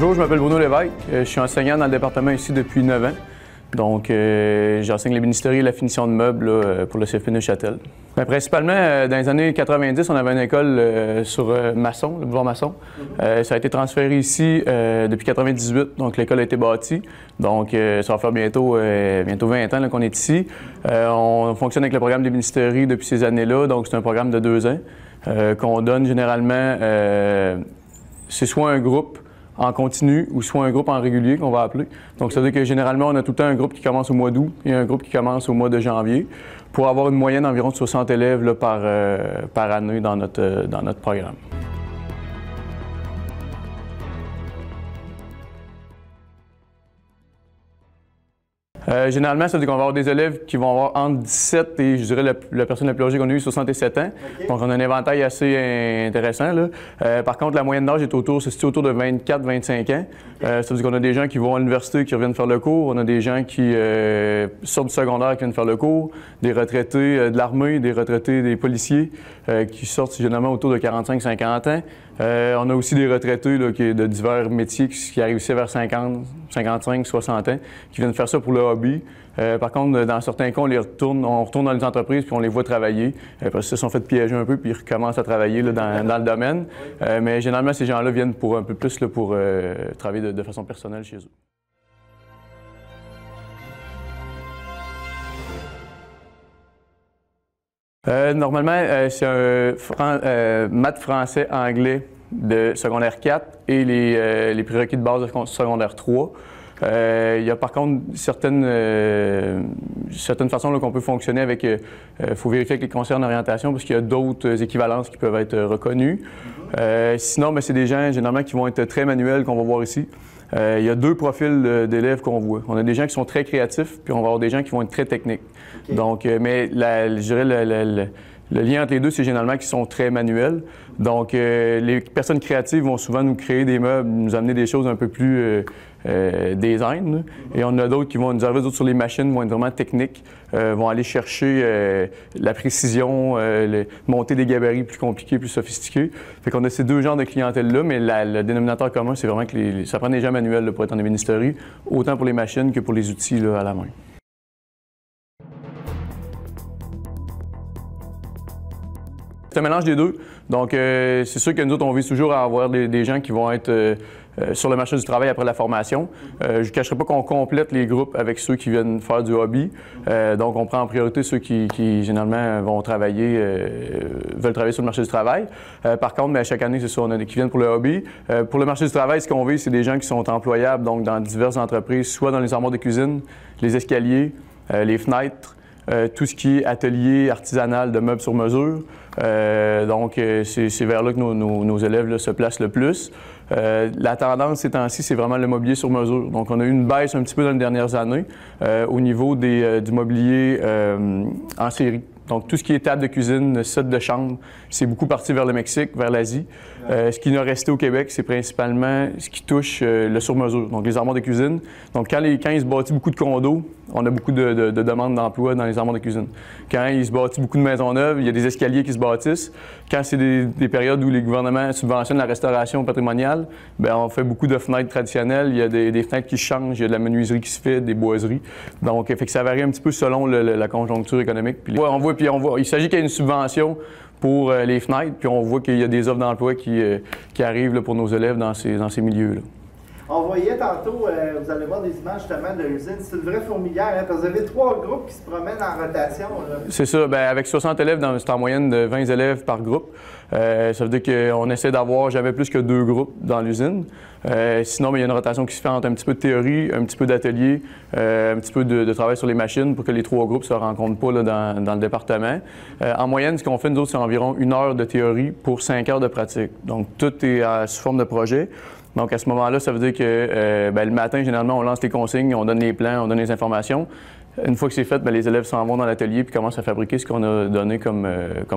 Bonjour, je m'appelle Bruno Lévesque. Je suis enseignant dans le département ici depuis 9 ans. Donc, j'enseigne l'ébénisterie et la finition de meubles là, pour le CFP Neuchâtel. Principalement, dans les années 90, on avait une école sur Masson, le boulevard Masson. Ça a été transféré ici depuis 98, donc l'école a été bâtie. Donc, ça va faire bientôt 20 ans qu'on est ici. On fonctionne avec le programme d'ébénisterie depuis ces années-là, donc c'est un programme de 2 ans qu'on donne généralement. C'est soit un groupe en continu ou soit un groupe en régulier qu'on va appeler. Donc, ça veut dire que généralement, on a tout le temps un groupe qui commence au mois d'août et un groupe qui commence au mois de janvier pour avoir une moyenne d'environ 60 élèves là, par année dans notre programme. Généralement, ça veut dire qu'on va avoir des élèves qui vont avoir entre 17 et, je dirais, la personne la plus âgée qu'on a eue, 67 ans. Okay. Donc, on a un éventail assez intéressant, là. Par contre, la moyenne d'âge se situe autour de 24-25 ans. Okay. Ça veut dire qu'on a des gens qui vont à l'université qui reviennent faire le cours. On a des gens qui sortent du secondaire qui viennent faire le cours. Des retraités de l'armée, des retraités des policiers qui sortent généralement autour de 45-50 ans. On a aussi des retraités là, de divers métiers qui arrivent ici vers 50, 55, 60 ans, qui viennent faire ça pour le hobby. Par contre, dans certains cas, on retourne dans les entreprises puis on les voit travailler. Parce qu'ils se sont fait piéger un peu puis ils recommencent à travailler là, dans le domaine. Mais généralement, ces gens-là viennent pour un peu plus là, pour travailler de façon personnelle chez eux. Normalement, c'est un maths, français, anglais de secondaire 4 et les prérequis de base de secondaire 3. Il y a par contre certaines façons qu'on peut fonctionner avec. Il faut vérifier avec les conseillers en orientation parce qu'il y a d'autres équivalences qui peuvent être reconnues. Sinon, bien, c'est des gens généralement qui vont être très manuels qu'on va voir ici. Il y a 2 profils d'élèves qu'on voit. On a des gens qui sont très créatifs, puis on va avoir des gens qui vont être très techniques. Okay. Donc, mais je dirais le lien entre les deux, c'est généralement qu'ils sont très manuels. Donc, les personnes créatives vont souvent nous créer des meubles, nous amener des choses un peu plus design. Et on a d'autres qui vont nous arriver d'autres sur les machines, vont être vraiment techniques, vont aller chercher la précision, monter des gabarits plus compliqués, plus sophistiqués. Fait qu'on a ces 2 genres de clientèle-là, mais le dénominateur commun, c'est vraiment que ça prend des gens manuels là, pour être en ébénisterie, autant pour les machines que pour les outils là, à la main. C'est un mélange des deux. Donc, c'est sûr que nous autres, on vise toujours à avoir des gens qui vont être sur le marché du travail après la formation. Je ne cacherai pas qu'on complète les groupes avec ceux qui viennent faire du hobby. Donc, on prend en priorité ceux qui généralement veulent travailler sur le marché du travail. Par contre, bien, chaque année, c'est ça, on a des qui viennent pour le hobby. Pour le marché du travail, ce qu'on vise, c'est des gens qui sont employables donc dans diverses entreprises, soit dans les armoires de cuisine, les escaliers, les fenêtres, tout ce qui est atelier artisanal de meubles sur mesure. Donc, c'est vers là que nos élèves là, se placent le plus. La tendance ces temps-ci, c'est vraiment le mobilier sur mesure. Donc, on a eu une baisse un petit peu dans les dernières années au niveau du mobilier en série. Donc, tout ce qui est table de cuisine, set de chambre, c'est beaucoup parti vers le Mexique, vers l'Asie. Ce qui nous a resté au Québec, c'est principalement ce qui touche le sur-mesure, donc les armoires de cuisine. Donc, quand il se bâtit beaucoup de condos, on a beaucoup de demandes d'emploi dans les armoires de cuisine. Quand il se bâtit beaucoup de maisons neuves, il y a des escaliers qui se bâtissent. Quand c'est des périodes où les gouvernements subventionnent la restauration patrimoniale, bien, on fait beaucoup de fenêtres traditionnelles. Il y a des fenêtres qui changent, il y a de la menuiserie qui se fait, des boiseries. Donc, fait que ça varie un petit peu selon la conjoncture économique. Puis, il s'agit qu'il y ait une subvention pour les fenêtres, puis on voit qu'il y a des offres d'emploi qui arrivent là, pour nos élèves dans ces milieux-là. On voyait tantôt, vous allez voir des images justement de l'usine, c'est une vraie fourmilière, hein, parce que vous avez 3 groupes qui se promènent en rotation. C'est ça, bien, avec 60 élèves, c'est en moyenne de 20 élèves par groupe. Ça veut dire qu'on essaie d'avoir jamais plus que 2 groupes dans l'usine. Sinon, bien, il y a une rotation qui se fait entre un petit peu de théorie, un petit peu d'atelier, un petit peu de travail sur les machines pour que les 3 groupes ne se rencontrent pas là, dans le département. En moyenne, ce qu'on fait, nous autres, c'est environ 1 heure de théorie pour 5 heures de pratique. Donc, tout est sous forme de projet. Donc, à ce moment-là, ça veut dire que le matin, généralement, on lance les consignes, on donne les plans, on donne les informations. Une fois que c'est fait, bien, les élèves s'en vont dans l'atelier puis commencent à fabriquer ce qu'on a donné comme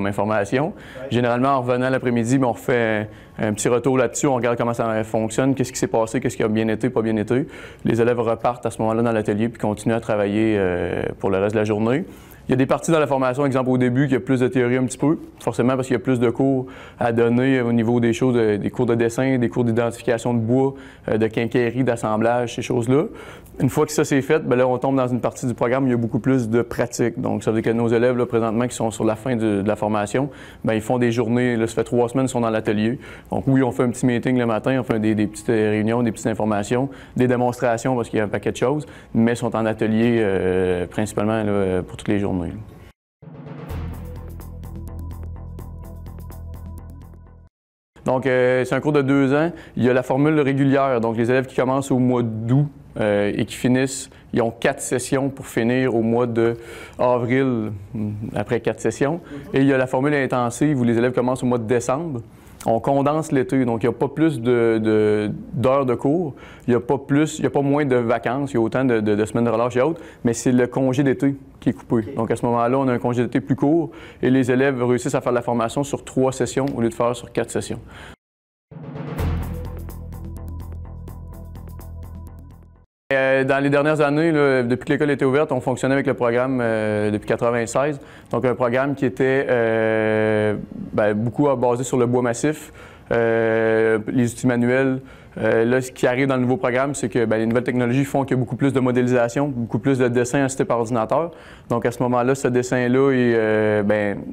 information. Ouais. Généralement, en revenant l'après-midi, on refait un petit retour là-dessus, on regarde comment ça fonctionne, qu'est-ce qui s'est passé, qu'est-ce qui a bien été, pas bien été. Les élèves repartent à ce moment-là dans l'atelier puis continuent à travailler pour le reste de la journée. Il y a des parties dans la formation, exemple au début, qu'il y a plus de théorie un petit peu, forcément parce qu'il y a plus de cours à donner au niveau des choses, des cours de dessin, des cours d'identification de bois, de quincaillerie, d'assemblage, ces choses-là. Une fois que ça c'est fait, bien là, on tombe dans une partie du programme où il y a beaucoup plus de pratique. Donc, ça veut dire que nos élèves, là, présentement, qui sont sur la fin de la formation, bien, ils font des journées, là, ça fait 3 semaines qu'ils sont dans l'atelier. Donc, oui, on fait un petit meeting le matin, on fait des petites réunions, des petites informations, des démonstrations parce qu'il y a un paquet de choses, mais ils sont en atelier principalement là, pour toutes les journées. Donc, c'est un cours de 2 ans. Il y a la formule régulière. Donc, les élèves qui commencent au mois d'août et qui finissent, ils ont 4 sessions pour finir au mois d'avril, après 4 sessions. Et il y a la formule intensive où les élèves commencent au mois de décembre. On condense l'été, donc il n'y a pas plus d'heures de cours, il n'y a pas moins de vacances, il y a autant de semaines de relâche et autres, mais c'est le congé d'été qui est coupé. Okay. Donc à ce moment-là, on a un congé d'été plus court et les élèves réussissent à faire la formation sur 3 sessions au lieu de faire sur 4 sessions. Dans les dernières années, là, depuis que l'école était ouverte, on fonctionnait avec le programme depuis 1996. Donc, un programme qui était beaucoup basé sur le bois massif, les outils manuels. Là, ce qui arrive dans le nouveau programme, c'est que les nouvelles technologies font qu'il y a beaucoup plus de modélisation, beaucoup plus de dessins assistés par ordinateur. Donc, à ce moment-là, ce dessin-là,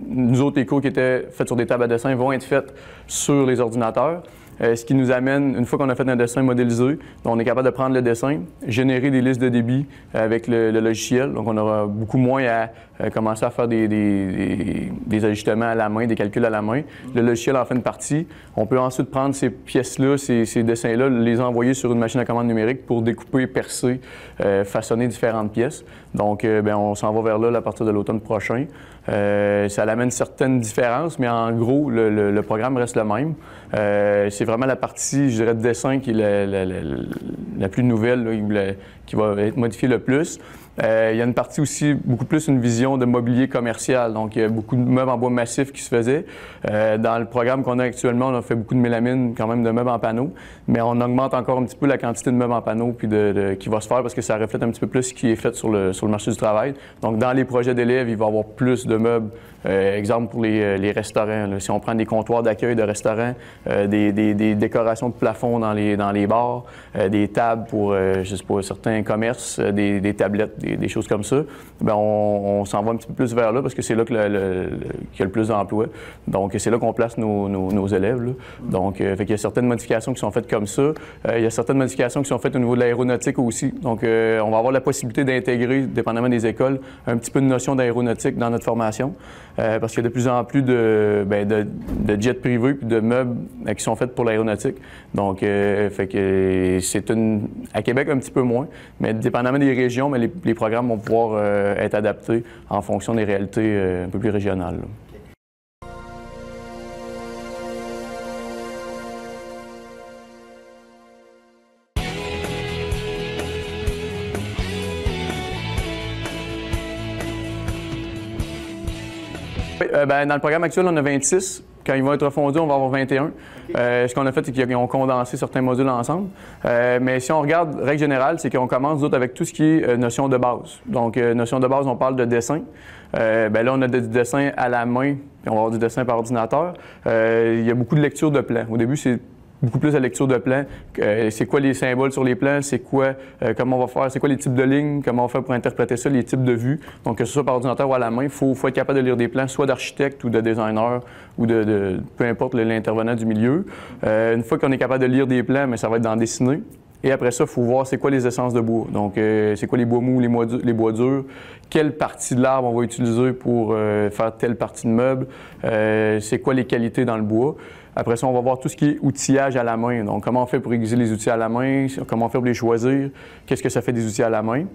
nous autres, les cours qui étaient faits sur des tables à dessin vont être faits sur les ordinateurs. Ce qui nous amène, une fois qu'on a fait un dessin modélisé, on est capable de prendre le dessin, générer des listes de débit avec le logiciel. Donc, on aura beaucoup moins à commencer à faire des ajustements à la main, des calculs à la main. Le logiciel en fait une partie. On peut ensuite prendre ces pièces-là, ces dessins-là, les envoyer sur une machine à commande numérique pour découper, percer, façonner différentes pièces. Donc, on s'en va vers là à partir de l'automne prochain. Ça amène certaines différences, mais en gros, le programme reste le même. C'est vraiment la partie, je dirais, de dessin qui est la plus nouvelle, là, qui va être modifiée le plus. Il y a une partie aussi, beaucoup plus une vision de mobilier commercial. Donc, il y a beaucoup de meubles en bois massif qui se faisaient. Dans le programme qu'on a actuellement, on a fait beaucoup de mélamine, quand même, de meubles en panneau. Mais on augmente encore un petit peu la quantité de meubles en panneau puis qui va se faire parce que ça reflète un petit peu plus ce qui est fait sur le marché du travail. Donc, dans les projets d'élèves, il va y avoir plus de meubles. Exemple pour les restaurants. Là. Si on prend des comptoirs d'accueil de restaurants, des décorations de plafond dans les bars, des tables pour, je sais pas, certains commerces, des tablettes, des choses comme ça, on s'en va un petit peu plus vers là parce que c'est là qu'il y a le plus d'emplois. Donc, c'est là qu'on place nos élèves. Là. Donc, il y a certaines modifications qui sont faites comme ça. Il y a certaines modifications qui sont faites au niveau de l'aéronautique aussi. Donc, on va avoir la possibilité d'intégrer, dépendamment des écoles, un petit peu de notion d'aéronautique dans notre formation. Parce qu'il y a de plus en plus de jets privés et de meubles qui sont faits pour l'aéronautique. Donc, c'est à Québec un petit peu moins, mais dépendamment des régions, mais les programmes vont pouvoir être adaptés en fonction des réalités un peu plus régionales. Là. Dans le programme actuel, on a 26. Quand ils vont être refondus, on va avoir 21. Ce qu'on a fait, c'est qu'ils ont condensé certains modules ensemble. Mais si on regarde, règle générale, c'est qu'on commence d'autres avec tout ce qui est notion de base. Donc, notion de base, on parle de dessin. Là, on a du dessin à la main, puis on va avoir du dessin par ordinateur. Il y a beaucoup de lecture de plans. Au début, c'est beaucoup plus la lecture de plans. C'est quoi les symboles sur les plans? C'est quoi, comment on va faire? C'est quoi les types de lignes? Comment on va faire pour interpréter ça? Les types de vues? Donc, que ce soit par ordinateur ou à la main, il faut être capable de lire des plans, soit d'architecte ou de designer ou de peu importe l'intervenant du milieu. Une fois qu'on est capable de lire des plans, mais ça va être dans dessiner. Et après ça, il faut voir c'est quoi les essences de bois. Donc, c'est quoi les bois mous, les bois durs, quelle partie de l'arbre on va utiliser pour faire telle partie de meuble, c'est quoi les qualités dans le bois. Après ça, on va voir tout ce qui est outillage à la main. Donc, comment on fait pour aiguiser les outils à la main, comment on fait pour les choisir, qu'est-ce que ça fait des outils à la main.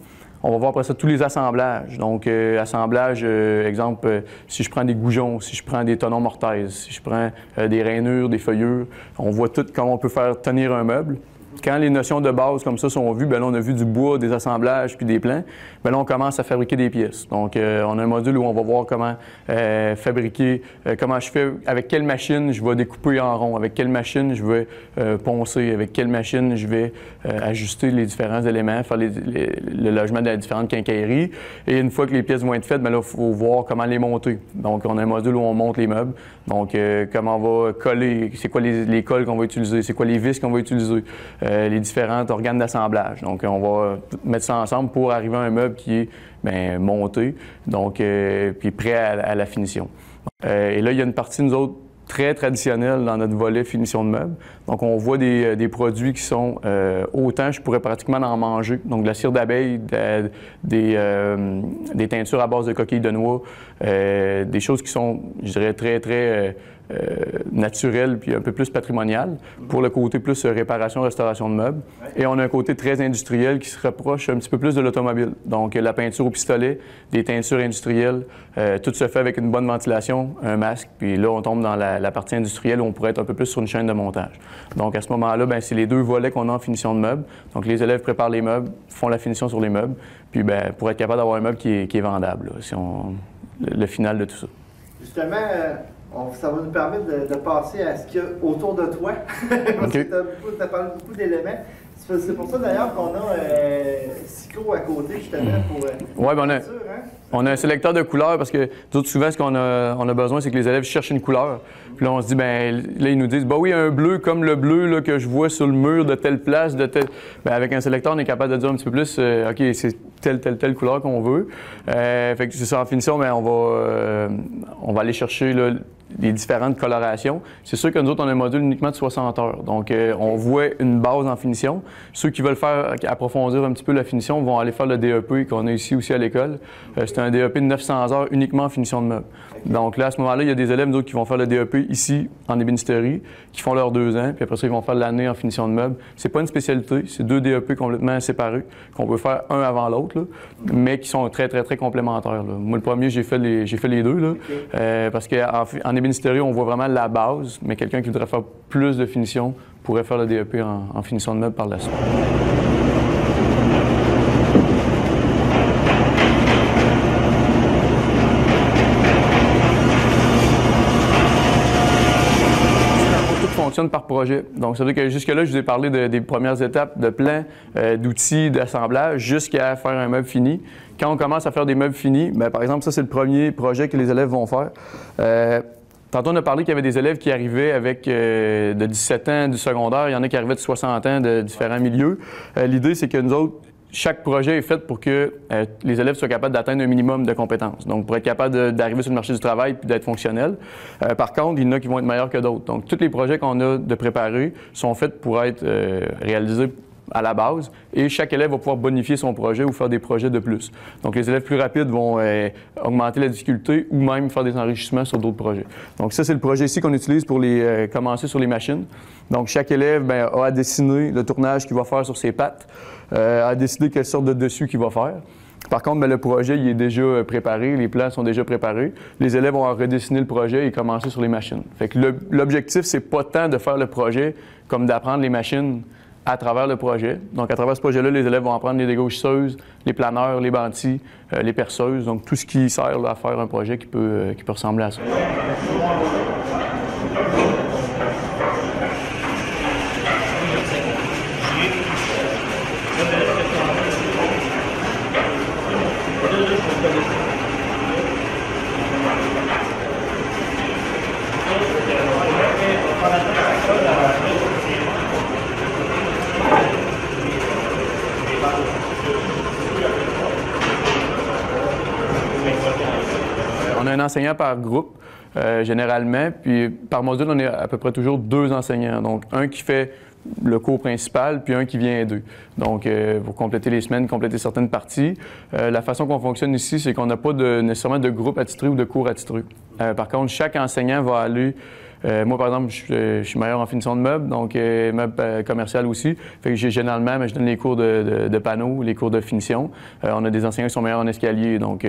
On va voir après ça tous les assemblages. Donc, assemblage, exemple, si je prends des goujons, si je prends des tenons mortaises, si je prends des rainures, des feuillures, on voit tout comment on peut faire tenir un meuble. Quand les notions de base comme ça sont vues, bien là, on a vu du bois, des assemblages puis des plans. Bien là, on commence à fabriquer des pièces. Donc, on a un module où on va voir comment fabriquer, comment je fais, avec quelle machine je vais découper en rond, avec quelle machine je vais poncer, avec quelle machine je vais ajuster les différents éléments, faire le logement de différentes quincailleries. Et une fois que les pièces vont être faites, bien là, il faut voir comment les monter. Donc, on a un module où on monte les meubles. Donc, comment on va coller, c'est quoi les colles qu'on va utiliser, c'est quoi les vis qu'on va utiliser, les différents organes d'assemblage. Donc, on va mettre ça ensemble pour arriver à un meuble qui est bien, monté, donc, puis prêt à la finition. Et là, il y a une partie, nous autres, très traditionnelle dans notre volet finition de meubles. Donc, on voit des produits qui sont autant, je pourrais pratiquement en manger. Donc, de la cire d'abeille, des teintures à base de coquilles de noix, des choses qui sont, je dirais, très naturelles puis un peu plus patrimoniales pour le côté plus réparation, restauration de meubles. Et on a un côté très industriel qui se rapproche un petit peu plus de l'automobile. Donc, la peinture au pistolet, des teintures industrielles, tout se fait avec une bonne ventilation, un masque, puis là, on tombe dans la partie industrielle où on pourrait être un peu plus sur une chaîne de montage. Donc, à ce moment-là, bien, c'est les deux volets qu'on a en finition de meubles. Donc, les élèves préparent les meubles, font la finition sur les meubles, puis bien, pour être capable d'avoir un meuble qui est vendable, là, si le final de tout ça. Justement, ça va nous permettre de passer à ce qu'il y a autour de toi. Parce que tu as parlé beaucoup d'éléments. C'est pour ça d'ailleurs qu'on a Sico à côté, justement, pour ouais, ben on a un sélecteur de couleurs parce que souvent, ce qu'on a besoin, c'est que les élèves cherchent une couleur. Puis là, on se dit, ben là, ils nous disent, bah oui, un bleu comme le bleu là, que je vois sur le mur de telle place, de telle. Ben, avec un sélecteur, on est capable de dire un petit peu plus, OK, c'est telle couleur qu'on veut. Fait que c'est ça, en finition, ben, on va aller chercher là, les différentes colorations. C'est sûr que nous autres, on a un module uniquement de 60 heures. Donc, on voit une base en finition. Ceux qui veulent faire approfondir un petit peu la finition vont aller faire le DEP qu'on a ici aussi à l'école. C'est un DEP de 900 heures uniquement en finition de meubles. Donc là, à ce moment-là, il y a des élèves, nous autres, qui vont faire le DEP ici, en ébénisterie, qui font leurs 2 ans, puis après ça, ils vont faire l'année en finition de meubles. C'est pas une spécialité, c'est 2 DEP complètement séparés, qu'on peut faire un avant l'autre, là, mais qui sont très complémentaires, là. Moi, le premier, j'ai fait les deux, là, parce qu'en ébénisterie, on voit vraiment la base, mais quelqu'un qui voudrait faire plus de finition pourrait faire le DEP en finition de meubles par la suite. Fonctionne par projet. Donc, ça veut dire que jusque-là, je vous ai parlé des premières étapes de plan, d'outils, d'assemblage, jusqu'à faire un meuble fini. Quand on commence à faire des meubles finis, bien, par exemple, ça, c'est le premier projet que les élèves vont faire. Tantôt, on a parlé qu'il y avait des élèves qui arrivaient avec de 17 ans du secondaire. Il y en a qui arrivaient de 60 ans de différents milieux. L'idée, c'est que nous autres, chaque projet est fait pour que les élèves soient capables d'atteindre un minimum de compétences. Donc, pour être capable d'arriver sur le marché du travail puis d'être fonctionnel. Par contre, il y en a qui vont être meilleurs que d'autres. Donc, tous les projets qu'on a de préparés sont faits pour être réalisés à la base et chaque élève va pouvoir bonifier son projet ou faire des projets de plus. Donc, les élèves plus rapides vont augmenter la difficulté ou même faire des enrichissements sur d'autres projets. Donc, ça, c'est le projet ici qu'on utilise pour commencer sur les machines. Donc, chaque élève bien, a à dessiner le tournage qu'il va faire sur ses pattes, à décider quelle sorte de dessus qu'il va faire. Par contre, bien, le projet il est déjà préparé, les plans sont déjà préparés. Les élèves vont redessiner le projet et commencer sur les machines. Fait que l'objectif, c'est pas tant de faire le projet comme d'apprendre les machines à travers le projet. Donc, à travers ce projet-là, les élèves vont apprendre les dégauchisseuses, les planeurs, les bantis, les perceuses, donc tout ce qui sert là, à faire un projet qui peut ressembler à ça. On a un enseignant par groupe, généralement, puis par module, on est à peu près toujours 2 enseignants. Donc, un qui fait le cours principal, puis un qui vient aider. Donc, pour compléter les semaines, compléter certaines parties. La façon qu'on fonctionne ici, c'est qu'on n'a pas nécessairement de groupe attitré ou de cours attitré. Par contre, chaque enseignant va aller... moi, par exemple, je suis meilleur en finition de meubles, donc meubles commercial aussi. Fait que généralement, je donne les cours de panneaux, les cours de finition. On a des enseignants qui sont meilleurs en escalier, donc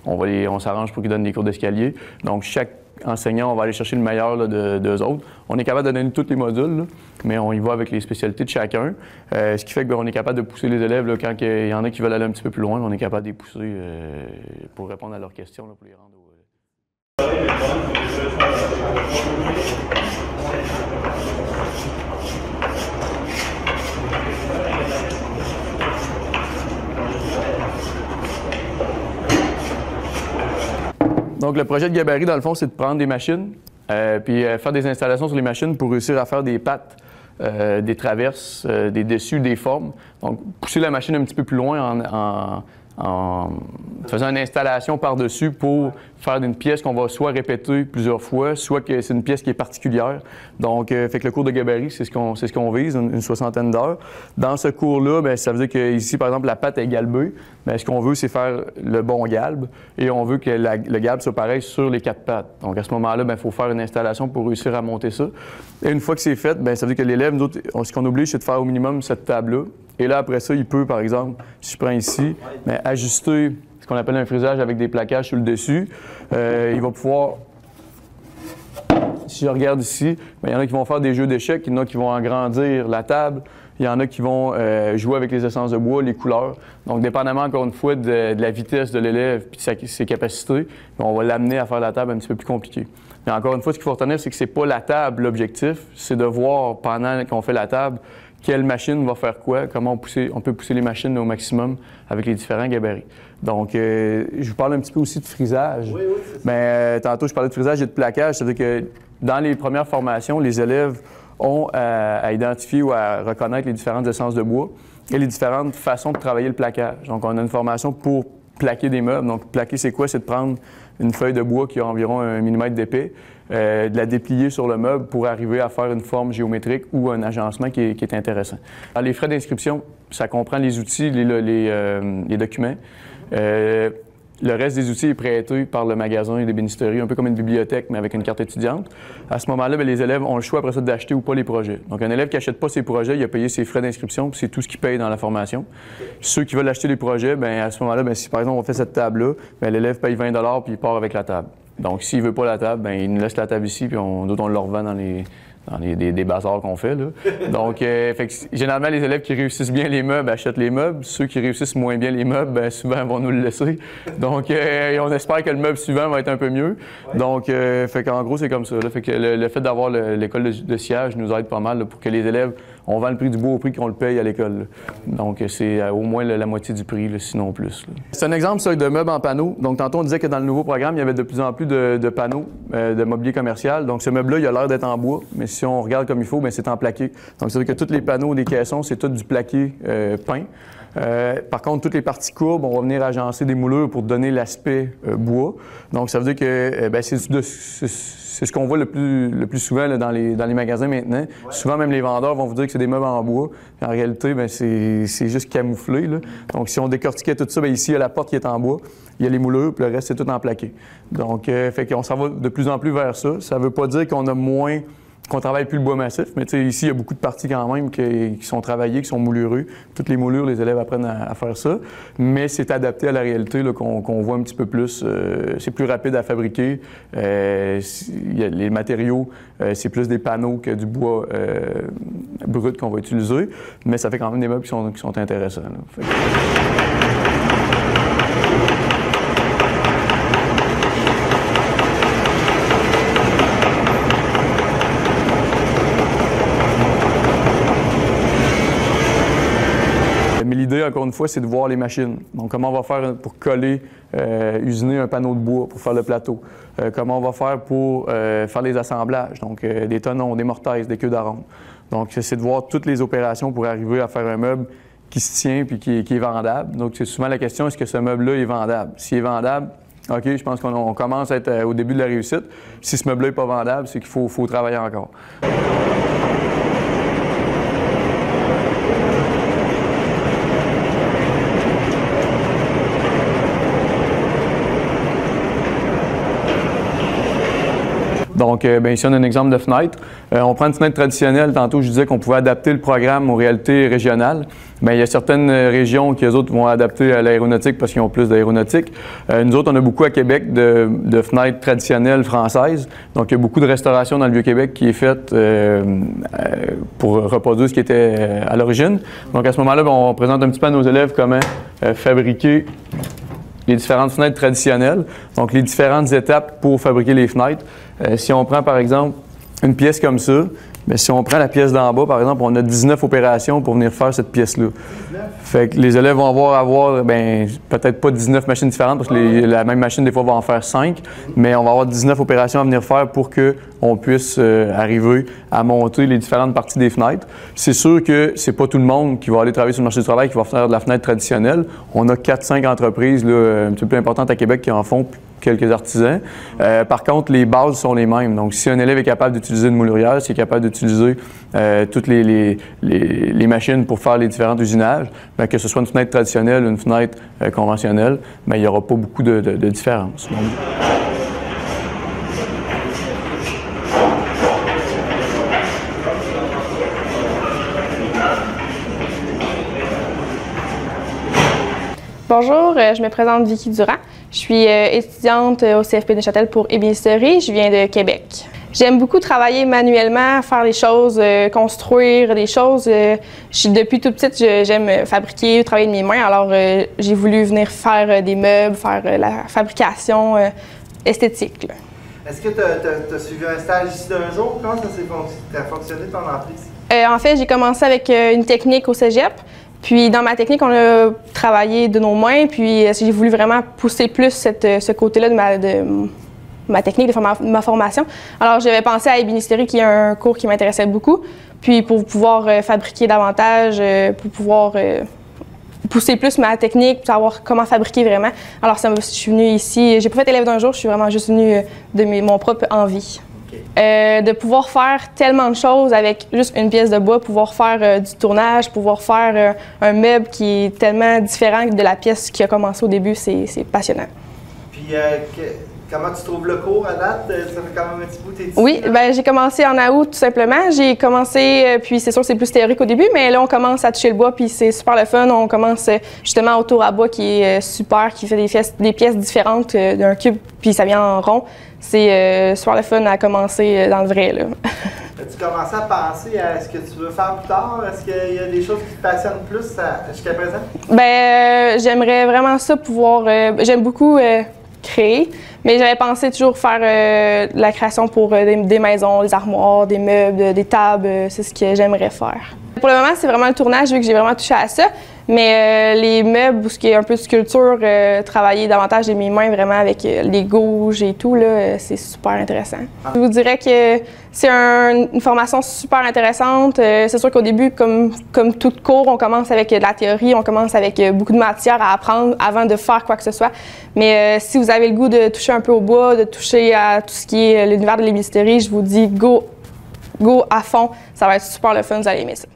on s'arrange pour qu'ils donnent des cours d'escalier. Donc, chaque enseignants, on va aller chercher le meilleur d'eux autres. On est capable de donner tous les modules, là, mais on y va avec les spécialités de chacun. Ce qui fait qu'on est capable de pousser les élèves là, quand il y en a qui veulent aller un petit peu plus loin, on est capable de les pousser pour répondre à leurs questions, là, pour les rendre Donc, le projet de gabarit, dans le fond, c'est de prendre des machines puis faire des installations sur les machines pour réussir à faire des pattes, des traverses, des dessus, des formes. Donc, pousser la machine un petit peu plus loin en faisant une installation par-dessus pour faire une pièce qu'on va soit répéter plusieurs fois, soit que c'est une pièce qui est particulière. Donc, fait que le cours de gabarit, c'est ce qu'on vise, une 60aine d'heures. Dans ce cours-là, bien, ça veut dire que ici, par exemple, la patte est galbée. Bien, ce qu'on veut, c'est faire le bon galbe et on veut que le galbe soit pareil sur les 4 pattes. Donc, à ce moment-là, il faut faire une installation pour réussir à monter ça. Et une fois que c'est fait, bien, ça veut dire que l'élève, nous autres, ce qu'on oblige, c'est de faire au minimum cette table-là. Et là, après ça, il peut, par exemple, si je prends ici, bien, ajuster ce qu'on appelle un frisage avec des plaquages sur le dessus. Il va pouvoir, si je regarde ici, bien, il y en a qui vont faire des jeux d'échecs, il y en a qui vont agrandir la table, il y en a qui vont jouer avec les essences de bois, les couleurs. Donc, dépendamment, encore une fois, de la vitesse de l'élève et de ses capacités, on va l'amener à faire la table un petit peu plus compliquée. Mais encore une fois, ce qu'il faut retenir, c'est que c'est pas la table l'objectif, c'est de voir, pendant qu'on fait la table, quelle machine va faire quoi, comment on peut pousser les machines au maximum avec les différents gabarits. Donc, je vous parle un petit peu aussi de frisage. Oui, c'est ça. Mais tantôt, je parlais de frisage et de plaquage. C'est-à-dire que dans les premières formations, les élèves ont à identifier ou à reconnaître les différentes essences de bois et les différentes façons de travailler le plaquage. Donc, on a une formation pour plaquer des meubles. Donc, plaquer, c'est quoi? C'est de prendre une feuille de bois qui a environ 1 mm d'épais, de la déplier sur le meuble pour arriver à faire une forme géométrique ou un agencement qui est intéressant. Alors, les frais d'inscription, ça comprend les outils, les documents. Le reste des outils est prêté par le magasin et des bénisteries, un peu comme une bibliothèque, mais avec une carte étudiante. À ce moment-là, bien, les élèves ont le choix après ça d'acheter ou pas les projets. Donc, un élève qui n'achète pas ses projets, il a payé ses frais d'inscription, puis c'est tout ce qu'il paye dans la formation. Ceux qui veulent acheter les projets, bien, à ce moment-là, bien, si par exemple on fait cette table-là, bien, l'élève paye 20 $ puis il part avec la table. Donc, s'il ne veut pas la table, bien, il nous laisse la table ici, puis d'autres, on le revend dans des bazars qu'on fait, là. Donc, fait que, généralement, les élèves qui réussissent bien les meubles achètent les meubles. Ceux qui réussissent moins bien les meubles, bien, souvent, vont nous le laisser. Donc, on espère que le meuble suivant va être un peu mieux. Donc, fait qu'en gros, c'est comme ça, là. Fait que le fait d'avoir l'école de sciage nous aide pas mal là, pour que les élèves, on vend le prix du bois au prix qu'on le paye à l'école, là. Donc, c'est au moins la moitié du prix, là, sinon plus, là. C'est un exemple, ça, de meubles en panneaux. Donc, tantôt, on disait que dans le nouveau programme, il y avait de plus en plus de panneaux de mobilier commercial. Donc, ce meuble-là, il a l'air d'être en bois, mais si on regarde comme il faut, bien, c'est en plaqué. Donc, c'est-à-dire que tous les panneaux des caissons, c'est tout du plaqué peint. Par contre, toutes les parties courbes, on va venir agencer des moulures pour donner l'aspect bois. Donc, ça veut dire que bien, c'est ce qu'on voit le plus souvent là, dans les magasins maintenant. Ouais. Souvent, même les vendeurs vont vous dire que c'est des meubles en bois. En réalité, bien, c'est juste camouflé, là. Donc, si on décortiquait tout ça, bien, ici, il y a la porte qui est en bois, il y a les moulures, puis le reste, c'est tout en plaqué. Donc, fait qu'on s'en va de plus en plus vers ça. Ça ne veut pas dire qu'on a moins... qu'on travaille plus le bois massif, mais ici, il y a beaucoup de parties quand même qui sont travaillées, qui sont moulurées. Toutes les moulures, les élèves apprennent à faire ça, mais c'est adapté à la réalité qu'on voit un petit peu plus. C'est plus rapide à fabriquer. Les matériaux, c'est plus des panneaux que du bois brut qu'on va utiliser, mais ça fait quand même des meubles qui sont intéressants, là. Mais l'idée, encore une fois, c'est de voir les machines. Donc, comment on va faire pour coller, usiner un panneau de bois pour faire le plateau. Comment on va faire pour faire les assemblages. Donc, des tenons, des mortaises, des queues d'aronde. Donc, c'est de voir toutes les opérations pour arriver à faire un meuble qui se tient et qui est vendable. Donc, c'est souvent la question, est-ce que ce meuble-là est vendable? S'il est vendable, OK, je pense qu'on commence à être au début de la réussite. Si ce meuble-là n'est pas vendable, c'est qu'il faut travailler encore. Donc, ici, on a un exemple de fenêtre. On prend une fenêtre traditionnelle. Tantôt, je disais qu'on pouvait adapter le programme aux réalités régionales. Bien, il y a certaines régions qui, eux autres, vont adapter à l'aéronautique parce qu'ils ont plus d'aéronautique. Nous autres, on a beaucoup à Québec de fenêtres traditionnelles françaises. Donc, il y a beaucoup de restauration dans le Vieux-Québec qui est faite pour reproduire ce qui était à l'origine. Donc, à ce moment-là, on présente un petit peu à nos élèves comment fabriquer les différentes fenêtres traditionnelles. Donc, les différentes étapes pour fabriquer les fenêtres. Si on prend, par exemple, une pièce comme ça, mais si on prend la pièce d'en bas, par exemple, on a 19 opérations pour venir faire cette pièce-là. Fait que les élèves vont avoir peut-être pas 19 machines différentes, parce que la même machine, des fois, va en faire 5, mais on va avoir 19 opérations à venir faire pour qu'on puisse arriver à monter les différentes parties des fenêtres. C'est sûr que c'est pas tout le monde qui va aller travailler sur le marché du travail qui va faire de la fenêtre traditionnelle. On a 4-5 entreprises là, un petit peu plus importantes à Québec qui en font quelques artisans. Par contre, les bases sont les mêmes. Donc, si un élève est capable d'utiliser une moulurière, s'il est capable d'utiliser toutes les machines pour faire les différents usinages, bien, que ce soit une fenêtre traditionnelle ou une fenêtre conventionnelle, bien, il n'y aura pas beaucoup de différence. Donc, bonjour, je me présente Vicky Durand. Je suis étudiante au CFP de Neuchâtel pour ébénisterie. Je viens de Québec. J'aime beaucoup travailler manuellement, faire les choses, construire des choses. Depuis toute petite, j'aime fabriquer, travailler de mes mains. Alors, j'ai voulu venir faire des meubles, faire la fabrication esthétique. Est-ce que tu as suivi un stage ici d'un jour? Comment ça a fonctionné ton entrée ici? En fait, j'ai commencé avec une technique au cégep. Puis dans ma technique, on a travaillé de nos mains, puis j'ai voulu vraiment pousser plus ce côté-là de ma technique, de ma formation. Alors j'avais pensé à ébénisterie, qui est un cours qui m'intéressait beaucoup, puis pour pouvoir fabriquer davantage, pour pouvoir pousser plus ma technique, pour savoir comment fabriquer vraiment. Alors je suis venue ici, j'ai pas fait élève d'un jour, je suis vraiment juste venue de mon propre envie. De pouvoir faire tellement de choses avec juste une pièce de bois, pouvoir faire du tournage, pouvoir faire un meuble qui est tellement différent de la pièce qui a commencé au début, c'est passionnant. Puis comment tu trouves le cours à date? Ça fait quand même un petit bout t'es ici? Oui, j'ai commencé en août tout simplement. J'ai commencé, puis c'est sûr que c'est plus théorique au début, mais là on commence à toucher le bois, puis c'est super le fun. On commence justement au tour à bois qui est super, qui fait des pièces différentes d'un cube, puis ça vient en rond. C'est super le fun à commencer dans le vrai. As-tu commencé à penser à ce que tu veux faire plus tard? Est-ce qu'il y a des choses qui te passionnent plus jusqu'à présent? J'aimerais vraiment ça pouvoir... j'aime beaucoup créer, mais j'avais pensé toujours faire la création pour des maisons, des armoires, des meubles, des tables. C'est ce que j'aimerais faire. Pour le moment, c'est vraiment le tournage, vu que j'ai vraiment touché à ça. Mais les meubles, ce qui est un peu de sculpture, travailler davantage de mes mains vraiment avec les gouges et tout, c'est super intéressant. Je vous dirais que c'est une formation super intéressante. C'est sûr qu'au début, comme tout cours, on commence avec de la théorie, on commence avec beaucoup de matière à apprendre avant de faire quoi que ce soit. Mais si vous avez le goût de toucher un peu au bois, de toucher à tout ce qui est l'univers de l'ébénisterie, je vous dis go à fond, ça va être super le fun, vous allez aimer ça.